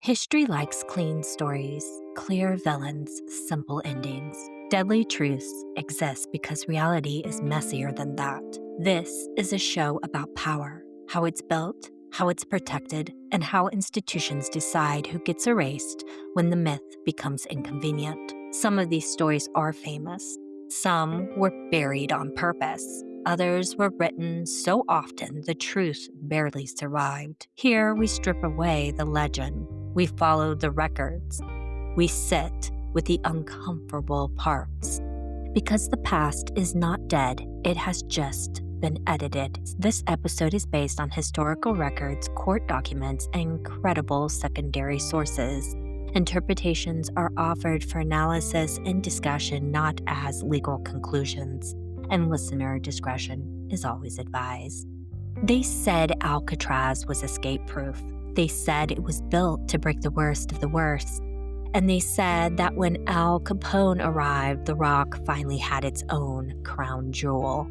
History likes clean stories, clear villains, simple endings. Deadly truths exist because reality is messier than that. This is a show about power, how it's built, how it's protected, and how institutions decide who gets erased when the myth becomes inconvenient. Some of these stories are famous. Some were buried on purpose. Others were written so often the truth barely survived. Here we strip away the legend. We follow the records. We sit with the uncomfortable parts. Because the past is not dead, it has just been edited. This episode is based on historical records, court documents, and incredible secondary sources. Interpretations are offered for analysis and discussion, not as legal conclusions, and listener discretion is always advised. They said Alcatraz was escape-proof. They said it was built to break the worst of the worst. And they said that when Al Capone arrived, the rock finally had its own crown jewel.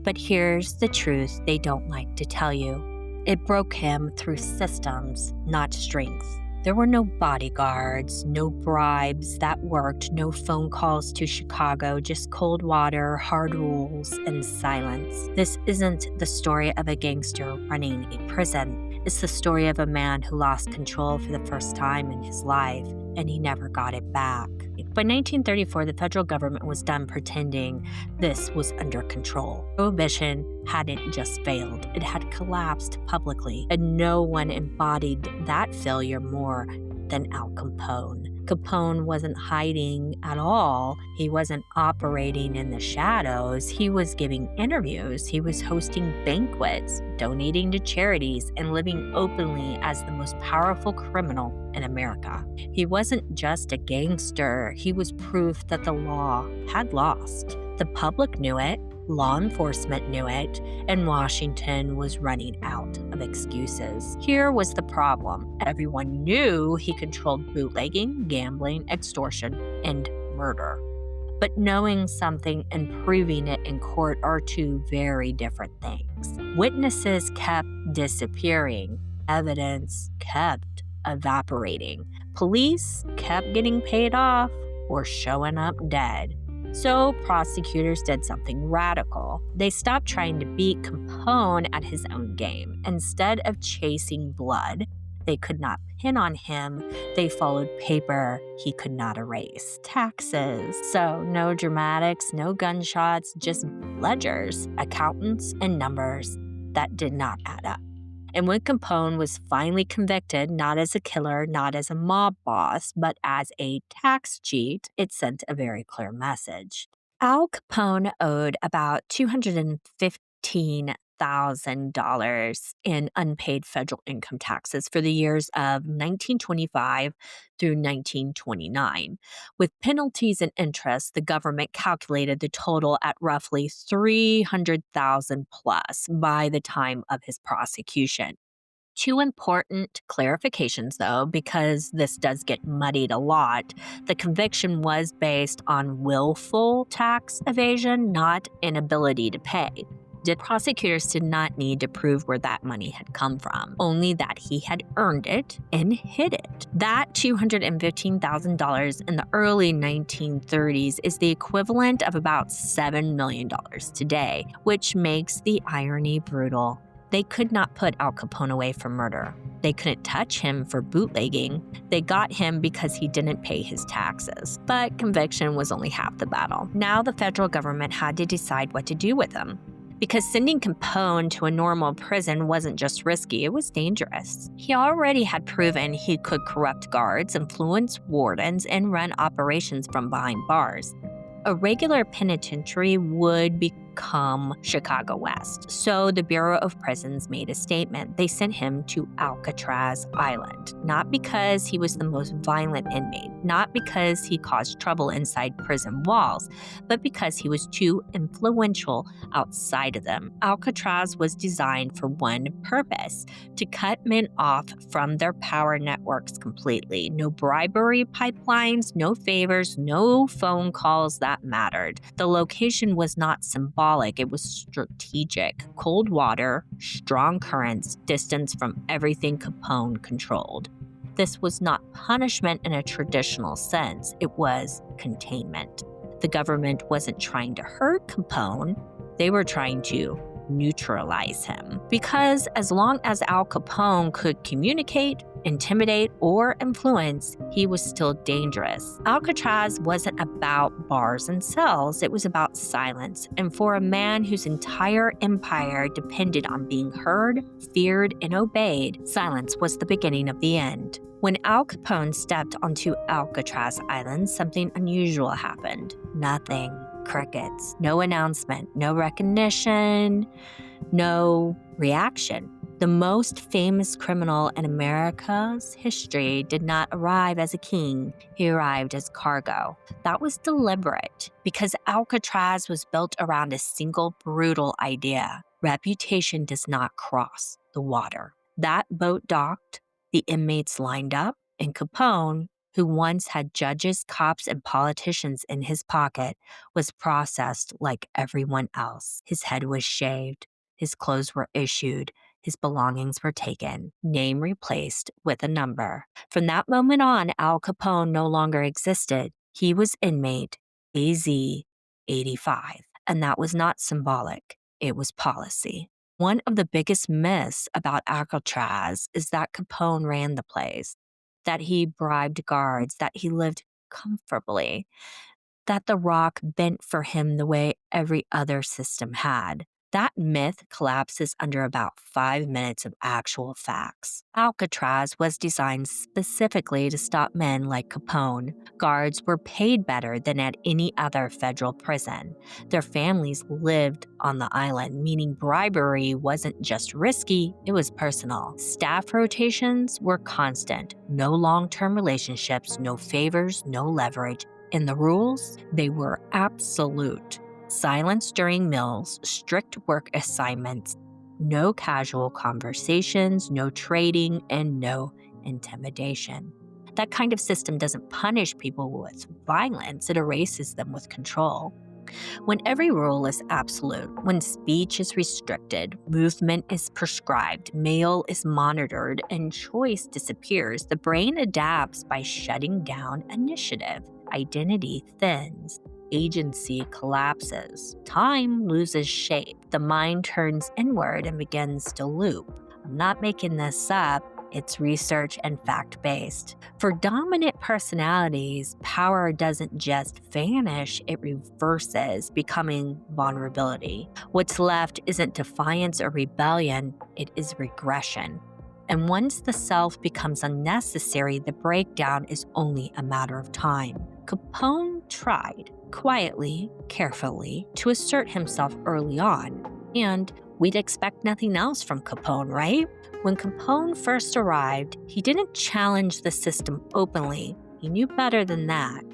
But here's the truth they don't like to tell you. It broke him through systems, not strength. There were no bodyguards, no bribes that worked, no phone calls to Chicago, just cold water, hard rules, and silence. This isn't the story of a gangster running a prison. It's the story of a man who lost control for the first time in his life, and he never got it back. By 1934, the federal government was done pretending this was under control. Prohibition hadn't just failed, it had collapsed publicly, and no one embodied that failure more than Al Capone. Capone wasn't hiding at all. He wasn't operating in the shadows. He was giving interviews. He was hosting banquets, donating to charities, and living openly as the most powerful criminal in America. He wasn't just a gangster. He was proof that the law had lost. The public knew it. Law enforcement knew it, and Washington was running out of excuses. Here was the problem. Everyone knew he controlled bootlegging, gambling, extortion, and murder. But knowing something and proving it in court are two very different things. Witnesses kept disappearing. Evidence kept evaporating. Police kept getting paid off or showing up dead. So prosecutors did something radical. They stopped trying to beat Capone at his own game. Instead of chasing blood they could not pin on him, they followed paper he could not erase. Taxes. So no dramatics, no gunshots, just ledgers, accountants, and numbers that did not add up. And when Capone was finally convicted, not as a killer, not as a mob boss, but as a tax cheat, it sent a very clear message. Al Capone owed about $215,000 in unpaid federal income taxes for the years of 1925 through 1929. With penalties and interest, the government calculated the total at roughly $300,000 plus by the time of his prosecution. Two important clarifications, though, because this does get muddied a lot. The conviction was based on willful tax evasion, not inability to pay. The prosecutors did not need to prove where that money had come from, only that he had earned it and hid it. That $215,000 in the early 1930s is the equivalent of about $7 million today, which makes the irony brutal. They could not put Al Capone away for murder. They couldn't touch him for bootlegging. They got him because he didn't pay his taxes. But conviction was only half the battle. Now the federal government had to decide what to do with him. Because sending Capone to a normal prison wasn't just risky, it was dangerous. He already had proven he could corrupt guards, influence wardens, and run operations from behind bars. A regular penitentiary would become Chicago West. So the Bureau of Prisons made a statement. They sent him to Alcatraz Island, not because he was the most violent inmate, not because he caused trouble inside prison walls, but because he was too influential outside of them. Alcatraz was designed for one purpose: to cut men off from their power networks completely. No bribery pipelines, no favors, no phone calls that mattered. The location was not symbolic. It was strategic. Cold water, strong currents, distance from everything Capone controlled. This was not punishment in a traditional sense, it was containment. The government wasn't trying to hurt Capone, they were trying to neutralize him. Because as long as Al Capone could communicate, intimidate, or influence, he was still dangerous. Alcatraz wasn't about bars and cells, it was about silence. And for a man whose entire empire depended on being heard, feared, and obeyed, silence was the beginning of the end. When Al Capone stepped onto Alcatraz Island, something unusual happened. Nothing. Crickets. No announcement, no recognition, no reaction. The most famous criminal in America's history did not arrive as a king, he arrived as cargo. That was deliberate because Alcatraz was built around a single brutal idea. Reputation does not cross the water. That boat docked, the inmates lined up, and Capone, who once had judges, cops, and politicians in his pocket, was processed like everyone else. His head was shaved, his clothes were issued, his belongings were taken, name replaced with a number. From that moment on, Al Capone no longer existed. He was inmate AZ 85, and that was not symbolic, it was policy. One of the biggest myths about Alcatraz is that Capone ran the place, that he bribed guards, that he lived comfortably, that the rock bent for him the way every other system had. That myth collapses under about 5 minutes of actual facts. Alcatraz was designed specifically to stop men like Capone. Guards were paid better than at any other federal prison. Their families lived on the island, meaning bribery wasn't just risky, it was personal. Staff rotations were constant. No long-term relationships, no favors, no leverage. And the rules, they were absolute. Silence during meals, strict work assignments, no casual conversations, no trading, and no intimidation. That kind of system doesn't punish people with violence, it erases them with control. When every rule is absolute, when speech is restricted, movement is prescribed, mail is monitored, and choice disappears, the brain adapts by shutting down initiative. Identity thins. Agency collapses. Time loses shape. The mind turns inward and begins to loop. I'm not making this up. It's research and fact-based. For dominant personalities, power doesn't just vanish, it reverses, becoming vulnerability. What's left isn't defiance or rebellion, it is regression. And once the self becomes unnecessary, the breakdown is only a matter of time. Capone tried, quietly, carefully, to assert himself early on, and we'd expect nothing else from Capone, right? When Capone first arrived, he didn't challenge the system openly. He knew better than that.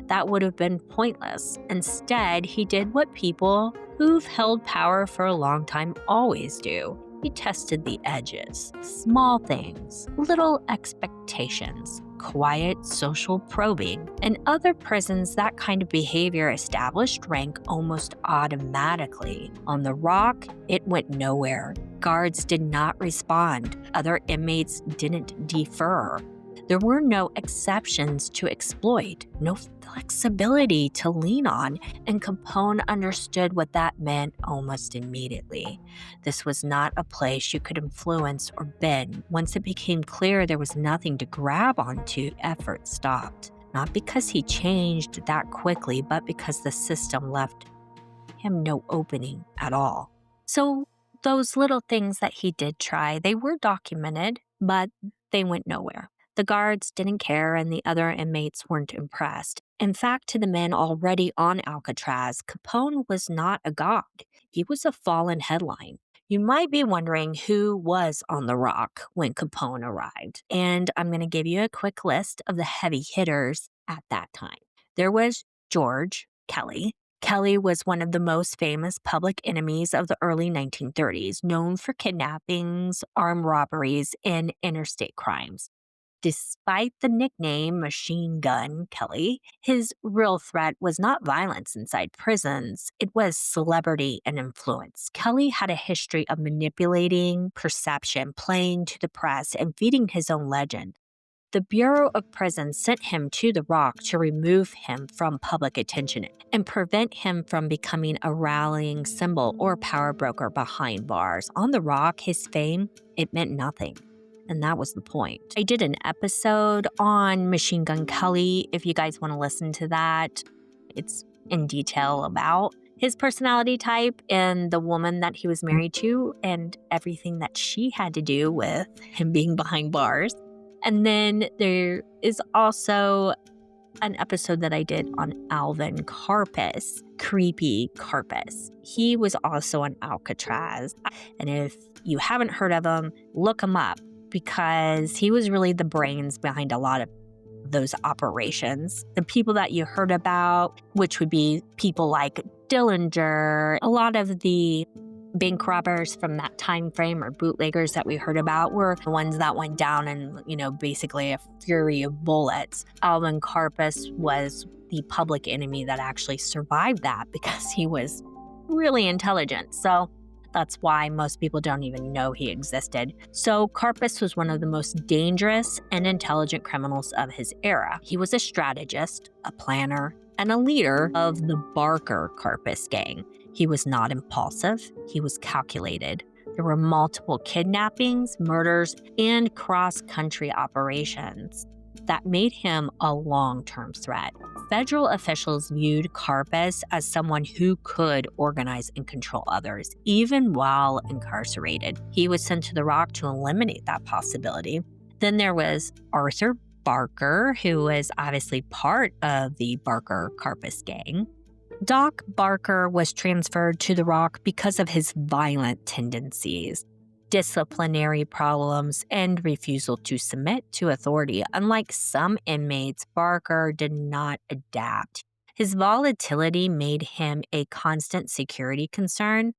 That would have been pointless. Instead, he did what people who've held power for a long time always do. He tested the edges, small things, little expectations, quiet social probing. In other prisons, that kind of behavior established rank almost automatically. On the Rock, it went nowhere. Guards did not respond. Other inmates didn't defer. There were no exceptions to exploit, no flexibility to lean on, and Capone understood what that meant almost immediately. This was not a place you could influence or bend. Once it became clear there was nothing to grab onto, effort stopped. Not because he changed that quickly, but because the system left him no opening at all. So those little things that he did try, they were documented, but they went nowhere. The guards didn't care and the other inmates weren't impressed. In fact, to the men already on Alcatraz, Capone was not a god. He was a fallen headline. You might be wondering who was on the Rock when Capone arrived, and I'm going to give you a quick list of the heavy hitters at that time. There was George Kelly. Kelly was one of the most famous public enemies of the early 1930s, known for kidnappings, armed robberies, and interstate crimes. Despite the nickname Machine Gun Kelly, his real threat was not violence inside prisons, it was celebrity and influence. Kelly had a history of manipulating perception, playing to the press, and feeding his own legend. The Bureau of Prisons sent him to the Rock to remove him from public attention and prevent him from becoming a rallying symbol or power broker behind bars. On the Rock, his fame, it meant nothing. And that was the point. I did an episode on Machine Gun Kelly. If you guys want to listen to that, it's in detail about his personality type and the woman that he was married to and everything that she had to do with him being behind bars. And then there is also an episode that I did on Alvin Karpis, Creepy Karpis. He was also on Alcatraz. And if you haven't heard of him, look him up because he was really the brains behind a lot of those operations. The people that you heard about, which would be people like Dillinger, a lot of the bank robbers from that time frame or bootleggers that we heard about were the ones that went down in, basically a fury of bullets. Alvin Karpis was the public enemy that actually survived that because he was really intelligent. So that's why most people don't even know he existed. So Karpis was one of the most dangerous and intelligent criminals of his era. He was a strategist, a planner, and a leader of the Barker Karpis gang. He was not impulsive. He was calculated. There were multiple kidnappings, murders, and cross-country operations that made him a long-term threat. Federal officials viewed Karpis as someone who could organize and control others, even while incarcerated. He was sent to the Rock to eliminate that possibility. Then there was Arthur Barker, who was obviously part of the Barker Karpis gang. Doc Barker was transferred to the Rock because of his violent tendencies, disciplinary problems, and refusal to submit to authority. Unlike some inmates, Barker did not adapt. His volatility made him a constant security concern.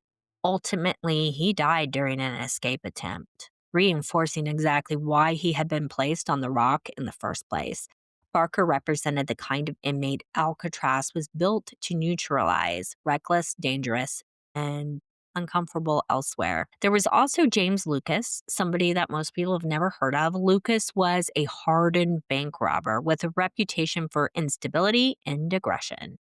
Ultimately, he died during an escape attempt, reinforcing exactly why he had been placed on the Rock in the first place. Barker represented the kind of inmate Alcatraz was built to neutralize, reckless, dangerous, and uncomfortable elsewhere. There was also James Lucas, somebody that most people have never heard of. Lucas was a hardened bank robber with a reputation for instability and aggression.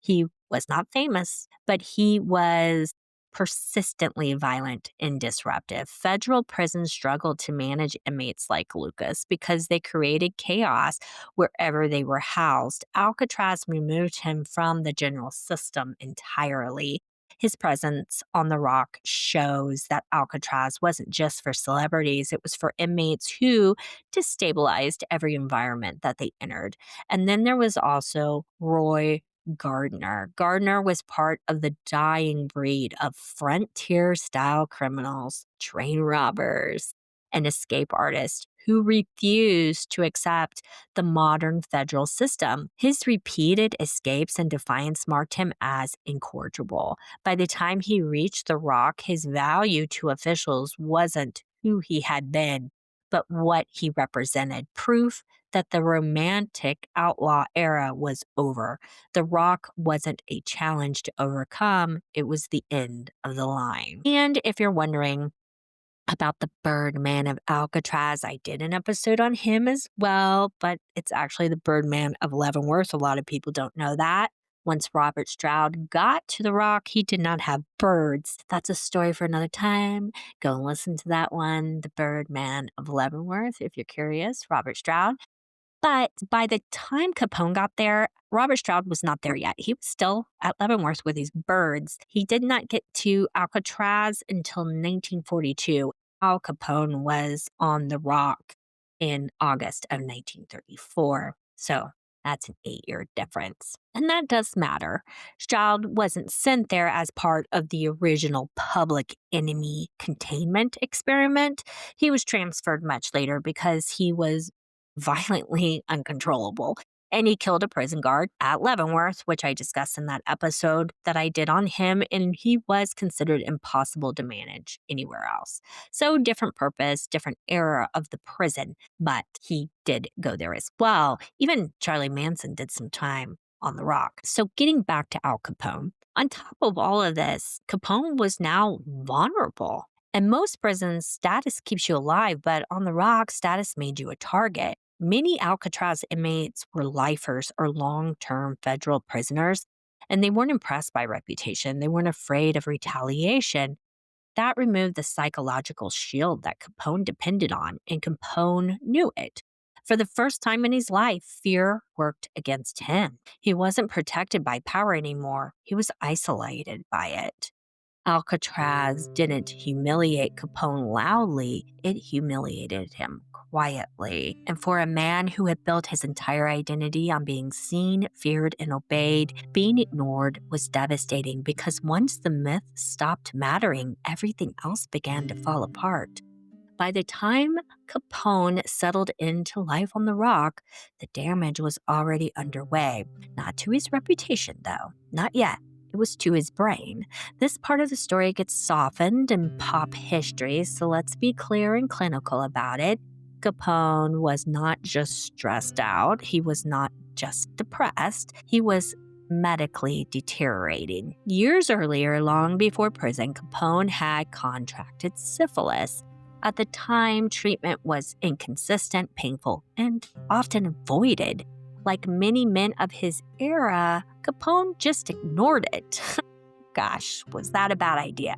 He was not famous, but he was persistently violent and disruptive. Federal prisons struggled to manage inmates like Lucas because they created chaos wherever they were housed. Alcatraz removed him from the general system entirely. His presence on the Rock shows that Alcatraz wasn't just for celebrities, it was for inmates who destabilized every environment that they entered. And then there was also Roy Gardner. Gardner was part of the dying breed of frontier-style criminals, train robbers, and escape artists who refused to accept the modern federal system. His repeated escapes and defiance marked him as incorrigible. By the time he reached the Rock, his value to officials wasn't who he had been, but what he represented. Proof that the romantic outlaw era was over. The Rock wasn't a challenge to overcome, it was the end of the line. And if you're wondering about the Birdman of Alcatraz, I did an episode on him as well, but it's actually the Birdman of Leavenworth. A lot of people don't know that. Once Robert Stroud got to the Rock, he did not have birds. That's a story for another time. Go and listen to that one, The Birdman of Leavenworth, if you're curious, Robert Stroud. But by the time Capone got there, Robert Stroud was not there yet. He was still at Leavenworth with his birds. He did not get to Alcatraz until 1942. Al Capone was on the Rock in August of 1934. So that's an 8-year difference. And that does matter. Stroud wasn't sent there as part of the original public enemy containment experiment. He was transferred much later because he was violently uncontrollable. And he killed a prison guard at Leavenworth, which I discussed in that episode that I did on him, and he was considered impossible to manage anywhere else. So different purpose, different era of the prison, but he did go there as well. Even Charlie Manson did some time on the Rock. So getting back to Al Capone, on top of all of this, Capone was now vulnerable. And most prisons, status keeps you alive, but on the Rock, status made you a target. Many Alcatraz inmates were lifers or long term federal prisoners, and they weren't impressed by reputation. They weren't afraid of retaliation. That removed the psychological shield that Capone depended on, and Capone knew it. For the first time in his life, fear worked against him. He wasn't protected by power anymore, he was isolated by it. Alcatraz didn't humiliate Capone loudly, it humiliated him quietly. And for a man who had built his entire identity on being seen, feared, and obeyed, being ignored was devastating because once the myth stopped mattering, everything else began to fall apart. By the time Capone settled into life on the rock, the damage was already underway. Not to his reputation, though. Not yet. It was to his brain. This part of the story gets softened in pop history, so let's be clear and clinical about it. Capone was not just stressed out, he was not just depressed, he was medically deteriorating. Years earlier, long before prison, Capone had contracted syphilis. At the time, treatment was inconsistent, painful, and often avoided. Like many men of his era, Capone just ignored it. Gosh, was that a bad idea?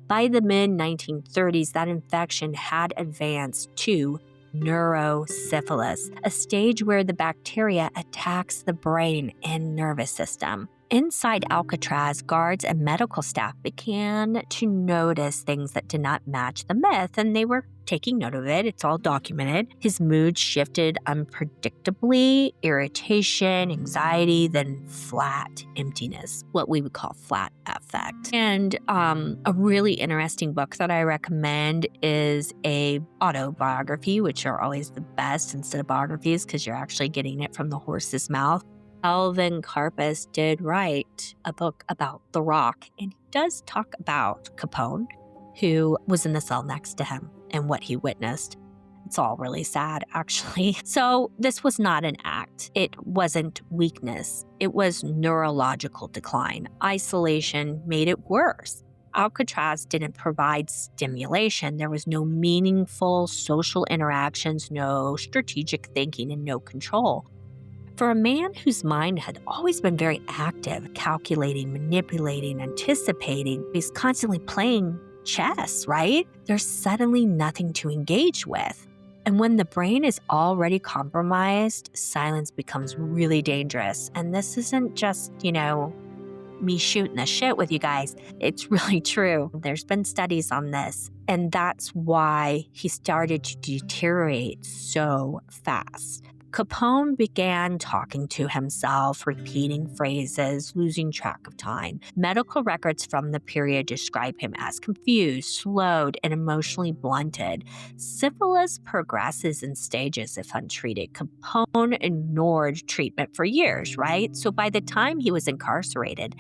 By the mid 1930s, that infection had advanced to neurosyphilis, a stage where the bacteria attacks the brain and nervous system. Inside Alcatraz, guards and medical staff began to notice things that did not match the myth, and they were taking note of it. It's all documented. His mood shifted unpredictably, irritation, anxiety, then flat emptiness, what we would call flat affect. And a really interesting book that I recommend is a autobiography, which are always the best instead of biographies because you're actually getting it from the horse's mouth. Alvin Karpis did write a book about The Rock, and he does talk about Capone, who was in the cell next to him, and what he witnessed. It's all really sad, actually. So this was not an act. It wasn't weakness. It was neurological decline. Isolation made it worse. Alcatraz didn't provide stimulation. There was no meaningful social interactions, no strategic thinking, and no control. For a man whose mind had always been very active, calculating, manipulating, anticipating, he's constantly playing chess, right? There's suddenly nothing to engage with. And when the brain is already compromised, silence becomes really dangerous. And this isn't just, me shooting the shit with you guys. It's really true. There's been studies on this. And that's why he started to deteriorate so fast. Capone began talking to himself, repeating phrases, losing track of time. Medical records from the period describe him as confused, slowed, and emotionally blunted. Syphilis progresses in stages if untreated. Capone ignored treatment for years, right? So by the time he was incarcerated,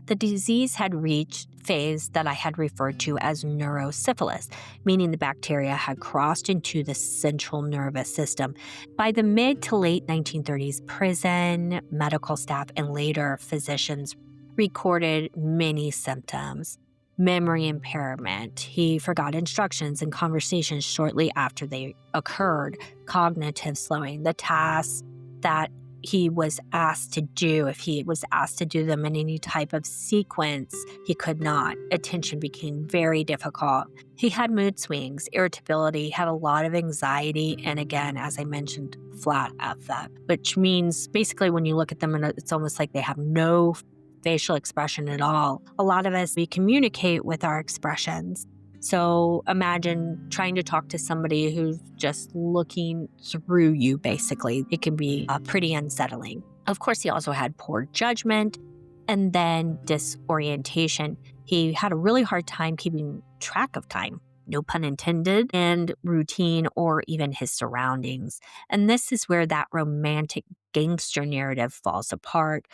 the disease had reached phase that I had referred to as neurosyphilis, meaning the bacteria had crossed into the central nervous system. By the mid to late 1930s, prison, medical staff, and later physicians recorded many symptoms. Memory impairment. He forgot instructions and conversations shortly after they occurred. Cognitive slowing. The tasks that he was asked to do, if he was asked to do them in any type of sequence, he could not. Attention became very difficult. He had mood swings, irritability, had a lot of anxiety, and again, as I mentioned, flat affect, which means basically when you look at them, it's almost like they have no facial expression at all. A lot of us, we communicate with our expressions. So imagine trying to talk to somebody who's just looking through you, basically. It can be pretty unsettling. Of course, he also had poor judgment and then disorientation. He had a really hard time keeping track of time, no pun intended, and routine or even his surroundings. And this is where that romantic gangster narrative falls apart.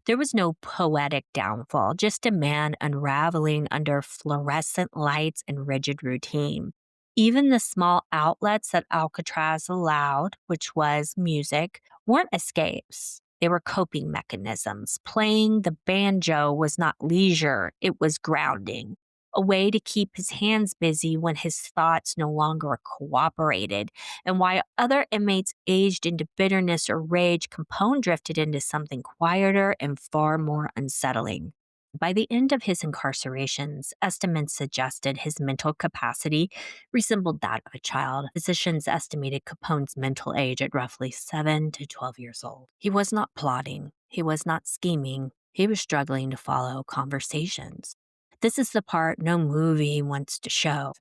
There was no poetic downfall, just a man unraveling under fluorescent lights and rigid routine. Even the small outlets that Alcatraz allowed, which was music, weren't escapes. They were coping mechanisms. Playing the banjo was not leisure, it was grounding. a way to keep his hands busy when his thoughts no longer cooperated. And while other inmates aged into bitterness or rage, Capone drifted into something quieter and far more unsettling. By the end of his incarcerations, estimates suggested his mental capacity resembled that of a child. Physicians estimated Capone's mental age at roughly 7 to 12 years old. He was not plotting, he was not scheming, he was struggling to follow conversations. This is the part no movie wants to show.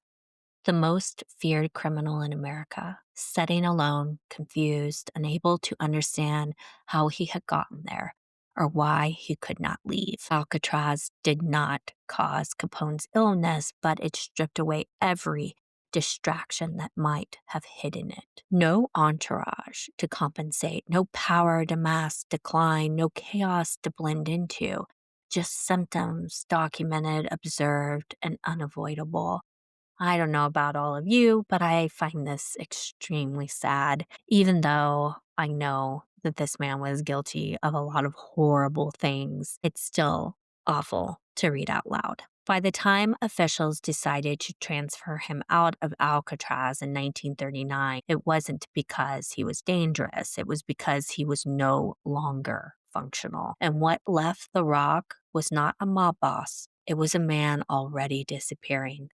The most feared criminal in America, sitting alone, confused, unable to understand how he had gotten there or why he could not leave. Alcatraz did not cause Capone's illness, but it stripped away every distraction that might have hidden it. No entourage to compensate, no power to mask decline, no chaos to blend into, just symptoms documented, observed, and unavoidable. I don't know about all of you, but I find this extremely sad, even though I know that this man was guilty of a lot of horrible things. It's still awful to read out loud. By the time officials decided to transfer him out of Alcatraz in 1939, it wasn't because he was dangerous. It was because he was no longer functional. And what left the rock was not a mob boss. It was a man already disappearing.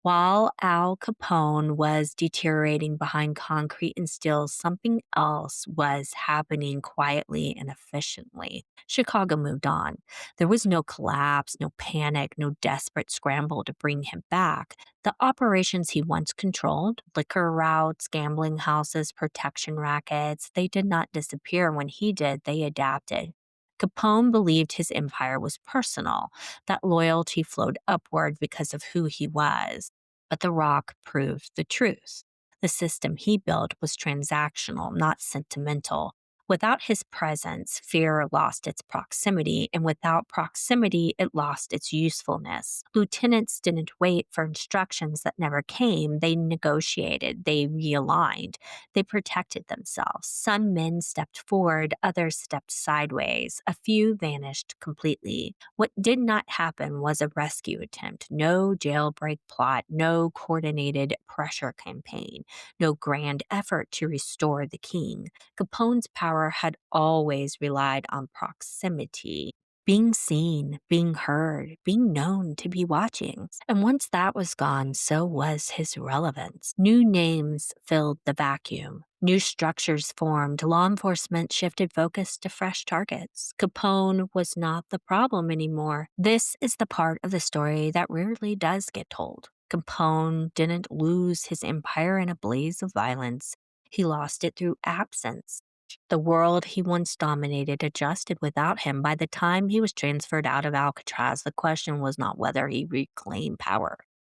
While Al Capone was deteriorating behind concrete and steel, something else was happening quietly and efficiently. Chicago moved on. There was no collapse, no panic, no desperate scramble to bring him back. The operations he once controlled, liquor routes, gambling houses, protection rackets, they did not disappear. When he did, they adapted. Capone believed his empire was personal, that loyalty flowed upward because of who he was. But the rock proved the truth. The system he built was transactional, not sentimental. Without his presence, fear lost its proximity, and without proximity, it lost its usefulness. Lieutenants didn't wait for instructions that never came. They negotiated, they realigned, they protected themselves. Some men stepped forward, others stepped sideways. A few vanished completely. What did not happen was a rescue attempt. No jailbreak plot, no coordinated pressure campaign, no grand effort to restore the king. Capone's power had always relied on proximity, being seen, being heard, being known to be watching. And once that was gone, so was his relevance. New names filled the vacuum. New structures formed. Law enforcement shifted focus to fresh targets. Capone was not the problem anymore. This is the part of the story that rarely does get told. Capone didn't lose his empire in a blaze of violence. He lost it through absence. The world he once dominated adjusted without him. By the time he was transferred out of Alcatraz, the question was not whether he reclaimed power.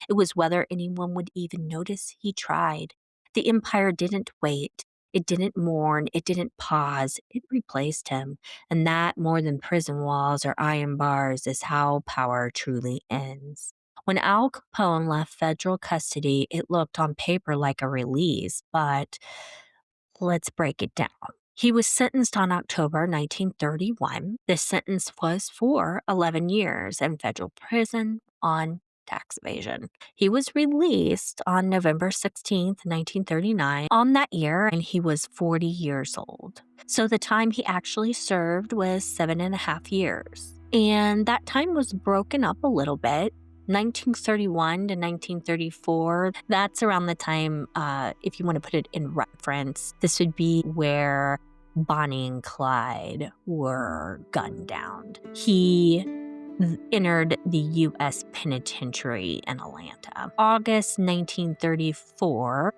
It was whether anyone would even notice he tried. The empire didn't wait. It didn't mourn. It didn't pause. It replaced him. And that, more than prison walls or iron bars, is how power truly ends. When Al Capone left federal custody, it looked on paper like a release, but let's break it down. He was sentenced on October 1931. The sentence was for 11 years in federal prison on tax evasion. He was released on November 16th, 1939. On that year, and he was 40 years old. So the time he actually served was 7.5 years. And that time was broken up a little bit. 1931 to 1934, that's around the time, if you want to put it in reference, this would be where Bonnie and Clyde were gunned down. He entered the U.S. penitentiary in Atlanta. August 1934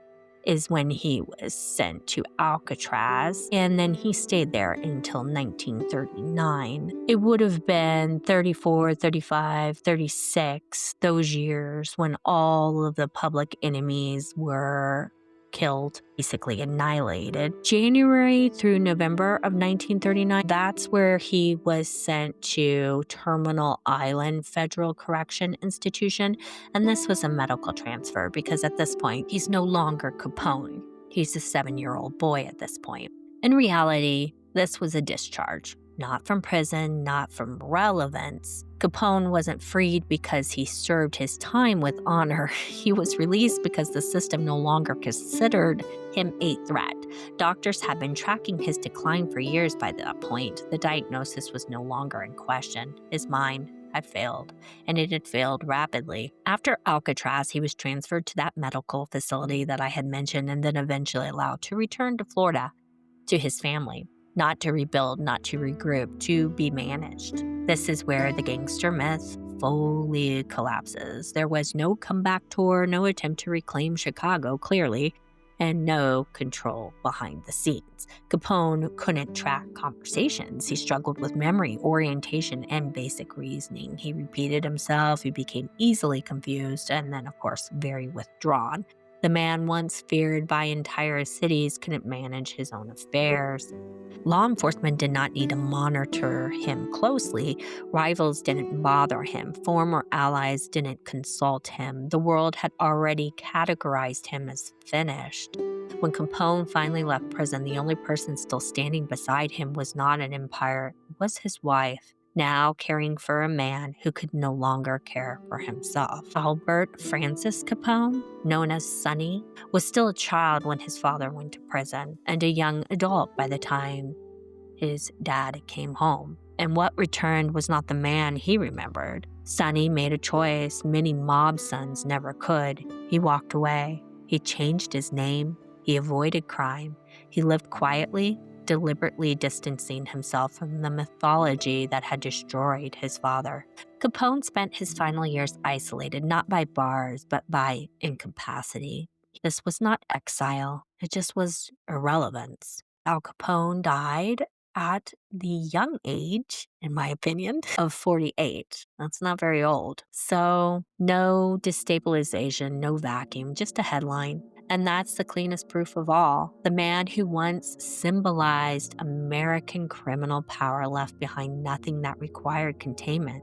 is when he was sent to Alcatraz, and then he stayed there until 1939. It would have been 34, 35, 36, those years when all of the public enemies were killed, basically annihilated. January through November of 1939, that's where he was sent to Terminal Island Federal Correction Institution, and this was a medical transfer because at this point, he's no longer Capone. He's a 7-year-old boy at this point. In reality, this was a discharge. not from prison, not from relevance. Capone wasn't freed because he served his time with honor. He was released because the system no longer considered him a threat. Doctors had been tracking his decline for years by that point. The diagnosis was no longer in question. His mind had failed, and it had failed rapidly. After Alcatraz, he was transferred to that medical facility that I had mentioned and then eventually allowed to return to Florida to his family, not to rebuild, not to regroup, to be managed. This is where the gangster myth fully collapses. There was no comeback tour, no attempt to reclaim Chicago, clearly, and no control behind the scenes. Capone couldn't track conversations. He struggled with memory, orientation, and basic reasoning. He repeated himself, he became easily confused, and then, of course, very withdrawn. The man, once feared by entire cities, couldn't manage his own affairs. Law enforcement did not need to monitor him closely. Rivals didn't bother him. Former allies didn't consult him. The world had already categorized him as finished. When Capone finally left prison, the only person still standing beside him was not an empire, it was his wife, now caring for a man who could no longer care for himself. Albert Francis Capone, known as Sonny, was still a child when his father went to prison and a young adult by the time his dad came home. And what returned was not the man he remembered. Sonny made a choice many mob sons never could. He walked away. He changed his name. He avoided crime. He lived quietly, deliberately distancing himself from the mythology that had destroyed his father. Capone spent his final years isolated, not by bars, but by incapacity. This was not exile, it just was irrelevance. Al Capone died at the young age, in my opinion, of 48. That's not very old. So, no destabilization, no vacuum, just a headline. And that's the cleanest proof of all. The man who once symbolized American criminal power left behind nothing that required containment.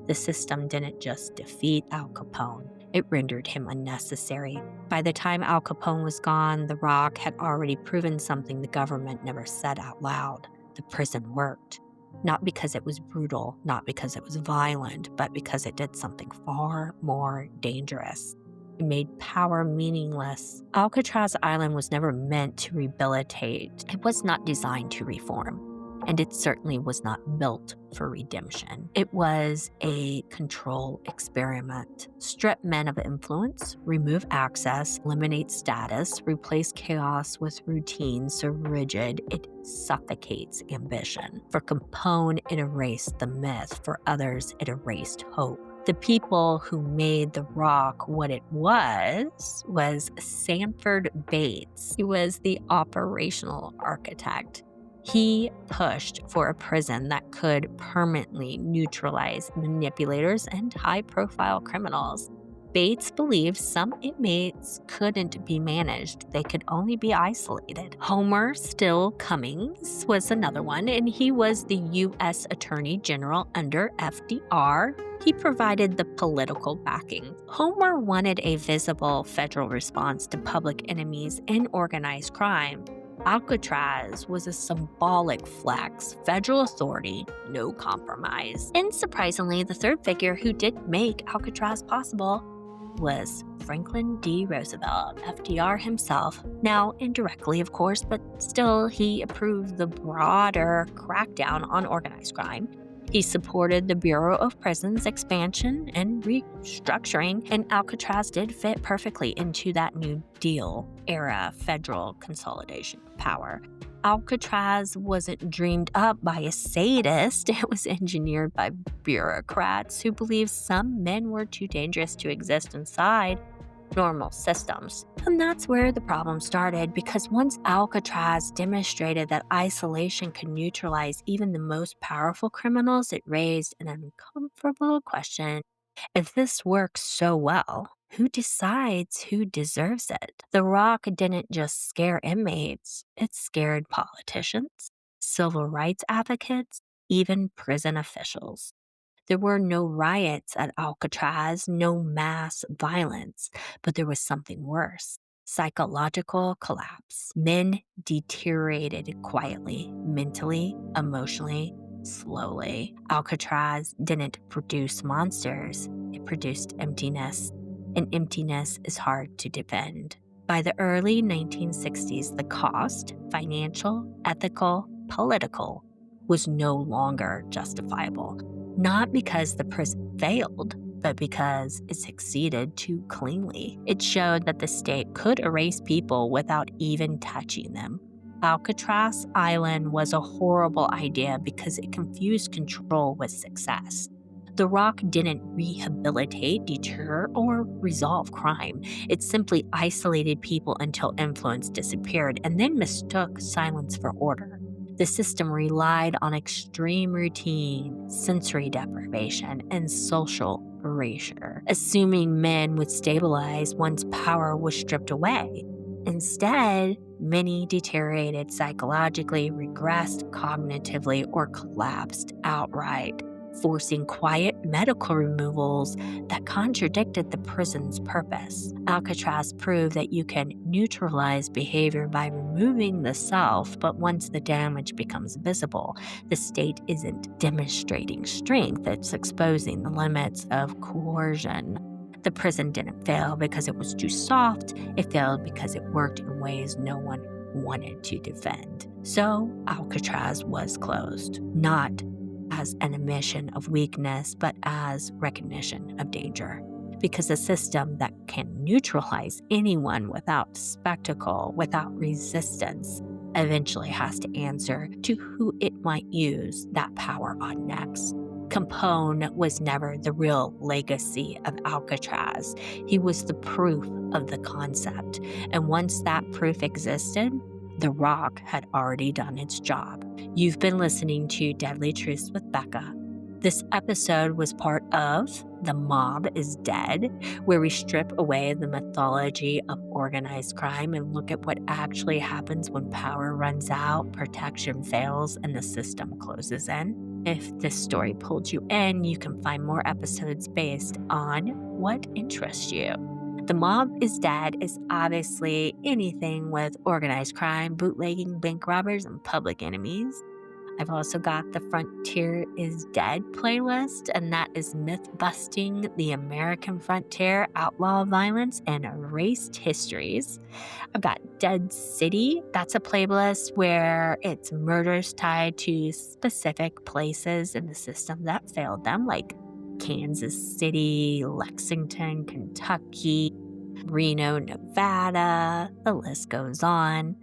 The system didn't just defeat Al Capone, it rendered him unnecessary. By the time Al Capone was gone, The Rock had already proven something the government never said out loud. The prison worked. Not because it was brutal, not because it was violent, but because it did something far more dangerous. It made power meaningless. Alcatraz Island was never meant to rehabilitate. It was not designed to reform. And it certainly was not built for redemption. It was a control experiment. Strip men of influence, remove access, eliminate status, replace chaos with routine so rigid it suffocates ambition. For Capone, it erased the myth. For others, it erased hope. The people who made The Rock what it was Sanford Bates. He was the operational architect. He pushed for a prison that could permanently neutralize manipulators and high-profile criminals. Bates believed some inmates couldn't be managed. They could only be isolated. Homer Still Cummings was another one, and he was the U.S. Attorney General under FDR. He provided the political backing. Homer wanted a visible federal response to public enemies and organized crime. Alcatraz was a symbolic flex, federal authority, no compromise. And surprisingly, the third figure who did make Alcatraz possible was Franklin D. Roosevelt, FDR himself. Now, indirectly, of course, but still, he approved the broader crackdown on organized crime. He supported the Bureau of Prisons expansion and restructuring, and Alcatraz did fit perfectly into that New Deal era federal consolidation of power. Alcatraz wasn't dreamed up by a sadist. It was engineered by bureaucrats who believed some men were too dangerous to exist inside normal systems. And that's where the problem started, because once Alcatraz demonstrated that isolation could neutralize even the most powerful criminals, it raised an uncomfortable question. If this works so well, who decides who deserves it? The Rock didn't just scare inmates, it scared politicians, civil rights advocates, even prison officials. There were no riots at Alcatraz, no mass violence, but there was something worse. Psychological collapse. Men deteriorated quietly, mentally, emotionally. slowly. Alcatraz didn't produce monsters, it produced emptiness, and emptiness is hard to defend. By the early 1960s, the cost, financial, ethical, political, was no longer justifiable. Not because the prison failed, but because it succeeded too cleanly. It showed that the state could erase people without even touching them. Alcatraz Island was a horrible idea because it confused control with success. The rock didn't rehabilitate, deter, or resolve crime. It simply isolated people until influence disappeared and then mistook silence for order. The system relied on extreme routine, sensory deprivation, and social erasure, assuming men would stabilize once power was stripped away. Instead, many deteriorated psychologically, regressed cognitively, or collapsed outright, forcing quiet medical removals that contradicted the prison's purpose. Alcatraz proved that you can neutralize behavior by removing the self, but once the damage becomes visible, the state isn't demonstrating strength, it's exposing the limits of coercion. The prison didn't fail because it was too soft, it failed because it worked in ways no one wanted to defend. So Alcatraz was closed, not as an admission of weakness, but as recognition of danger. Because a system that can neutralize anyone without spectacle, without resistance, eventually has to answer to who it might use that power on next. Capone was never the real legacy of Alcatraz. He was the proof of the concept. And once that proof existed, the rock had already done its job. You've been listening to Deadly Truths with Becca. This episode was part of The Mob is Dead, where we strip away the mythology of organized crime and look at what actually happens when power runs out, protection fails, and the system closes in. If this story pulled you in, you can find more episodes based on what interests you. The Mob is Dead is obviously anything with organized crime, bootlegging, bank robbers, and public enemies. I've also got the Frontier is Dead playlist, and that is myth busting the American frontier, outlaw violence, and erased histories. I've got Dead City. That's a playlist where it's murders tied to specific places in the system that failed them, like Kansas City, Lexington, Kentucky, Reno, Nevada. The list goes on.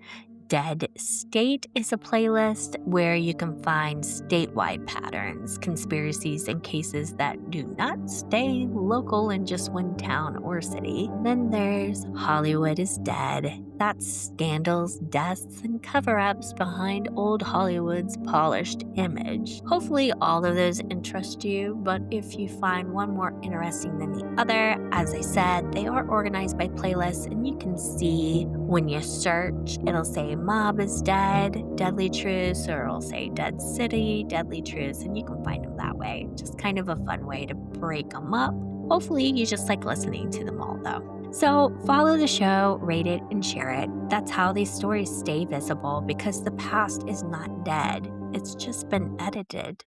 Dead State is a playlist where you can find statewide patterns, conspiracies, and cases that do not stay local in just one town or city. Then there's Hollywood is Dead. That's scandals, deaths, and cover-ups behind old Hollywood's polished image. Hopefully all of those interest you, but if you find one more interesting than the other, as I said, they are organized by playlists, and you can see when you search, it'll say Mob is Dead, Deadly Truths, or it'll say Dead City, Deadly Truths, and you can find them that way. Just kind of a fun way to break them up. Hopefully you just like listening to them all though. So follow the show, rate it, and share it. That's how these stories stay visible, because the past is not dead. It's just been edited.